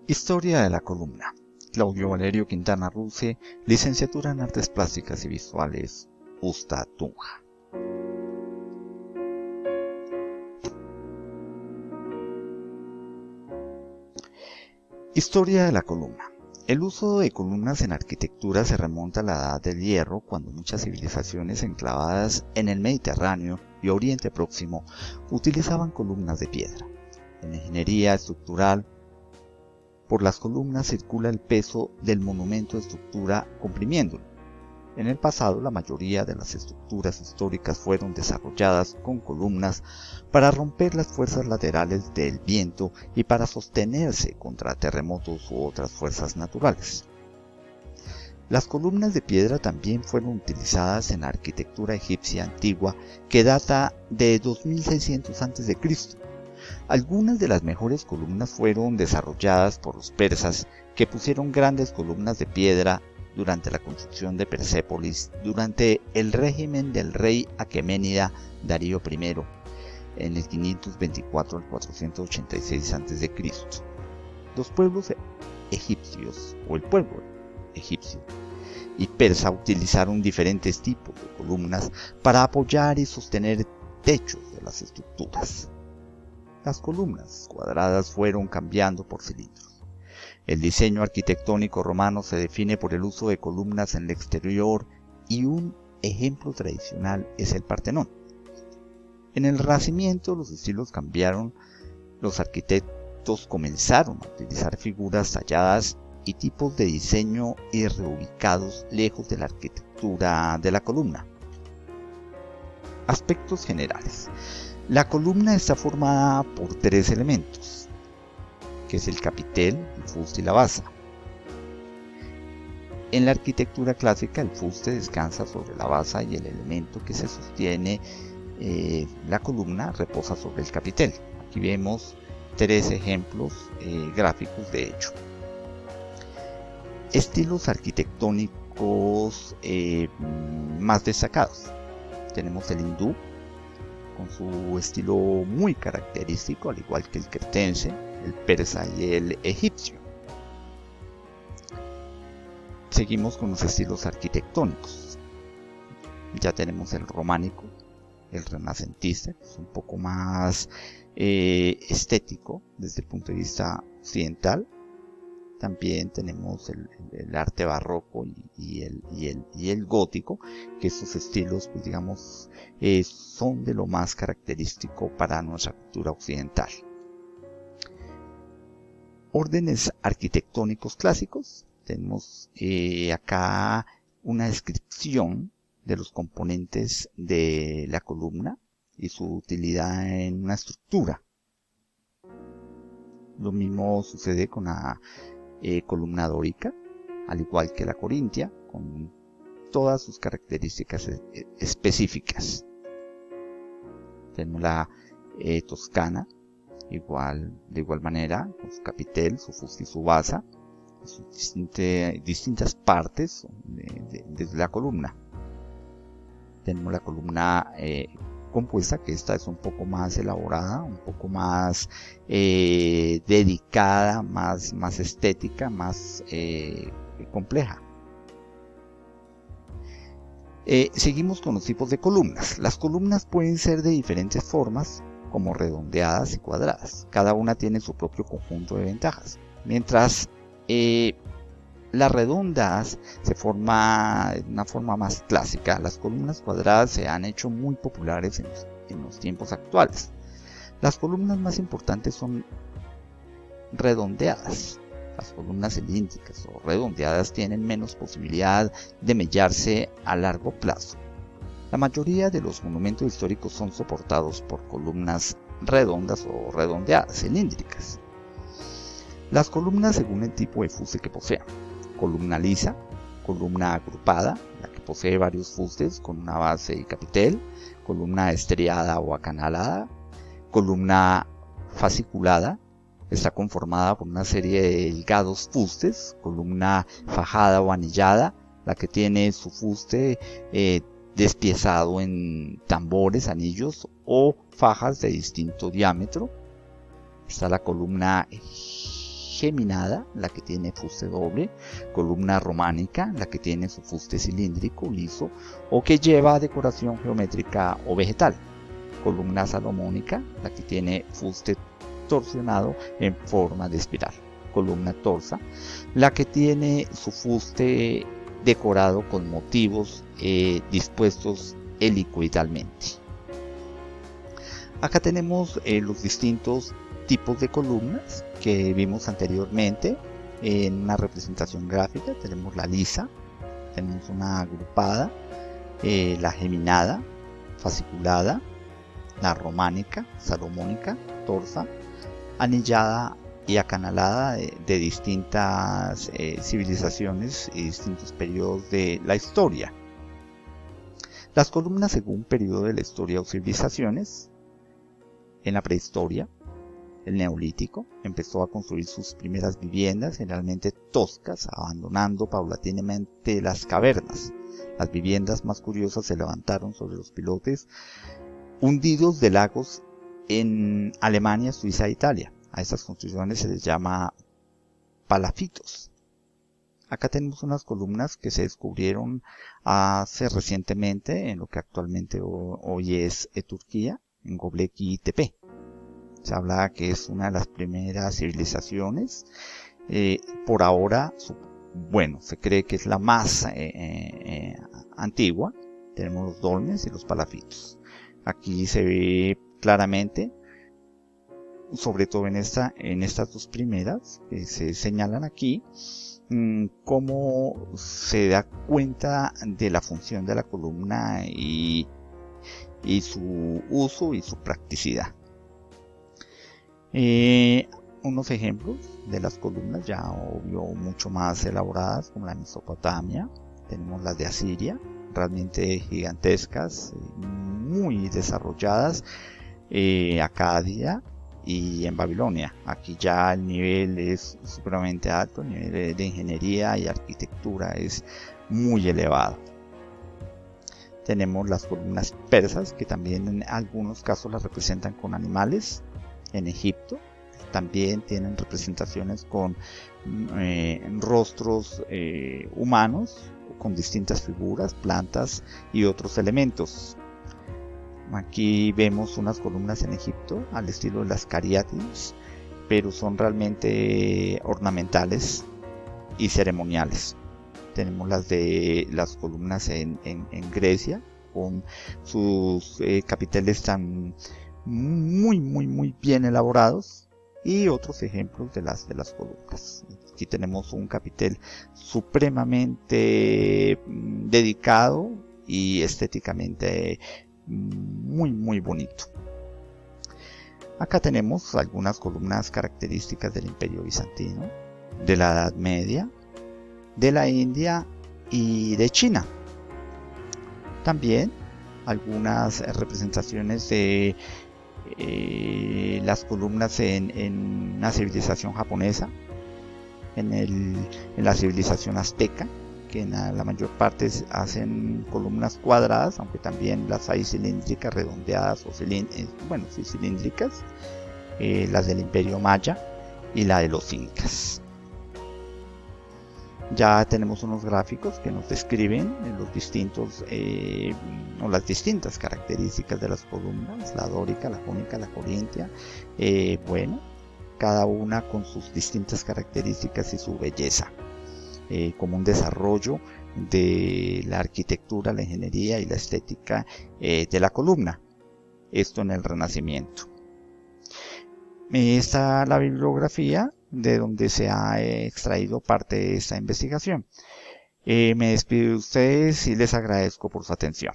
Historia de la columna. Claudio Valerio Quintana Ruse, licenciatura en Artes Plásticas y Visuales, USTA Tunja. Historia de la columna. El uso de columnas en arquitectura se remonta a la Edad del Hierro, cuando muchas civilizaciones enclavadas en el Mediterráneo y Oriente Próximo utilizaban columnas de piedra. En la ingeniería estructural, por las columnas circula el peso del monumento de estructura comprimiéndolo. En el pasado, la mayoría de las estructuras históricas fueron desarrolladas con columnas para romper las fuerzas laterales del viento y para sostenerse contra terremotos u otras fuerzas naturales. Las columnas de piedra también fueron utilizadas en la arquitectura egipcia antigua, que data de 2600 a.C. Algunas de las mejores columnas fueron desarrolladas por los persas, que pusieron grandes columnas de piedra durante la construcción de Persépolis durante el régimen del rey aqueménida Darío I, en el 524 al 486 a.C. Los pueblos egipcios, o el pueblo egipcio y persa, utilizaron diferentes tipos de columnas para apoyar y sostener techos de las estructuras. Las columnas cuadradas fueron cambiando por cilindros. El diseño arquitectónico romano se define por el uso de columnas en el exterior y un ejemplo tradicional es el Partenón. En el Renacimiento los estilos cambiaron, los arquitectos comenzaron a utilizar figuras talladas y tipos de diseño y reubicados lejos de la arquitectura de la columna. Aspectos generales. La columna está formada por tres elementos, que es el capitel, el fuste y la basa. En la arquitectura clásica, el fuste descansa sobre la basa y el elemento que se sostiene la columna reposa sobre el capitel. Aquí vemos tres ejemplos gráficos de hecho. Estilos arquitectónicos más destacados. Tenemos el hindú, con su estilo muy característico, al igual que el cretense, el persa y el egipcio. Seguimos con los estilos arquitectónicos. Ya tenemos el románico, el renacentista, que es un poco más estético desde el punto de vista occidental. También tenemos el arte barroco y el gótico, que estos estilos, pues digamos, son de lo más característico para nuestra cultura occidental. Órdenes arquitectónicos clásicos. Tenemos acá una descripción de los componentes de la columna y su utilidad en una estructura. Lo mismo sucede con la columna dórica, al igual que la corintia, con todas sus características específicas. Tenemos la toscana, de igual manera, con su capitel, su fuste y su basa, sus distintas partes de la columna. Tenemos la columna compuesta, que esta es un poco más elaborada, un poco más dedicada, más estética, más compleja. Seguimos con los tipos de columnas. Las columnas pueden ser de diferentes formas, como redondeadas y cuadradas. Cada una tiene su propio conjunto de ventajas. Mientras las redondas se forman de una forma más clásica, las columnas cuadradas se han hecho muy populares en los tiempos actuales. Las columnas más importantes son redondeadas. Las columnas cilíndricas o redondeadas tienen menos posibilidad de mellarse a largo plazo. La mayoría de los monumentos históricos son soportados por columnas redondas o redondeadas, cilíndricas. Las columnas según el tipo de fuste que posean. Columna lisa, columna agrupada, la que posee varios fustes con una base y capitel, columna estriada o acanalada, columna fasciculada, está conformada por una serie de delgados fustes, columna fajada o anillada, la que tiene su fuste despiezado en tambores, anillos o fajas de distinto diámetro. Está la columna geminada, la que tiene fuste doble, columna románica, la que tiene su fuste cilíndrico, liso, o que lleva decoración geométrica o vegetal, columna salomónica, la que tiene fuste torsionado en forma de espiral, columna torsa, la que tiene su fuste decorado con motivos dispuestos helicoidalmente. Acá tenemos los distintos tipos de columnas que vimos anteriormente en una representación gráfica. Tenemos la lisa, tenemos una agrupada, la geminada, fasciculada, la románica, salomónica, torsa, anillada y acanalada de distintas civilizaciones y distintos periodos de la historia. Las columnas según periodo de la historia o civilizaciones. En la prehistoria, el neolítico empezó a construir sus primeras viviendas, generalmente toscas, abandonando paulatinamente las cavernas. Las viviendas más curiosas se levantaron sobre los pilotes hundidos de lagos en Alemania, Suiza e Italia. A estas construcciones se les llama palafitos. Acá tenemos unas columnas que se descubrieron hace recientemente en lo que actualmente hoy es Turquía, en Göbekli Tepe. Se habla que es una de las primeras civilizaciones. Por ahora, se cree que es la más antigua. Tenemos los dolmens y los palafitos. Aquí se ve claramente, sobre todo en estas dos primeras que se señalan aquí, cómo se da cuenta de la función de la columna y su uso y su practicidad. Unos ejemplos de las columnas ya obvio mucho más elaboradas, como la Mesopotamia. Tenemos las de Asiria, realmente gigantescas, muy desarrolladas, Acadia y en Babilonia. Aquí ya el nivel es supremamente alto, el nivel de ingeniería y arquitectura es muy elevado. Tenemos las columnas persas, que también en algunos casos las representan con animales. En Egipto también tienen representaciones con rostros humanos, con distintas figuras, plantas y otros elementos. Aquí vemos unas columnas en Egipto al estilo de las cariátides, pero son realmente ornamentales y ceremoniales. Tenemos las columnas en Grecia, con sus capiteles tan muy bien elaborados, y otros ejemplos de las columnas. Aquí tenemos un capitel supremamente dedicado y estéticamente muy bonito. Acá tenemos algunas columnas características del Imperio Bizantino, de la Edad Media, de la India y de China. También algunas representaciones de las columnas en la civilización japonesa, en la civilización azteca, que en la mayor parte hacen columnas cuadradas, aunque también las hay cilíndricas, redondeadas o cilíndricas, las del Imperio Maya y la de los incas. Ya tenemos unos gráficos que nos describen los distintos o las distintas características de las columnas, la dórica, la jónica, la corintia, cada una con sus distintas características y su belleza, como un desarrollo de la arquitectura, la ingeniería y la estética de la columna, esto en el Renacimiento. Esta es la bibliografía de donde se ha extraído parte de esta investigación. Me despido de ustedes y les agradezco por su atención.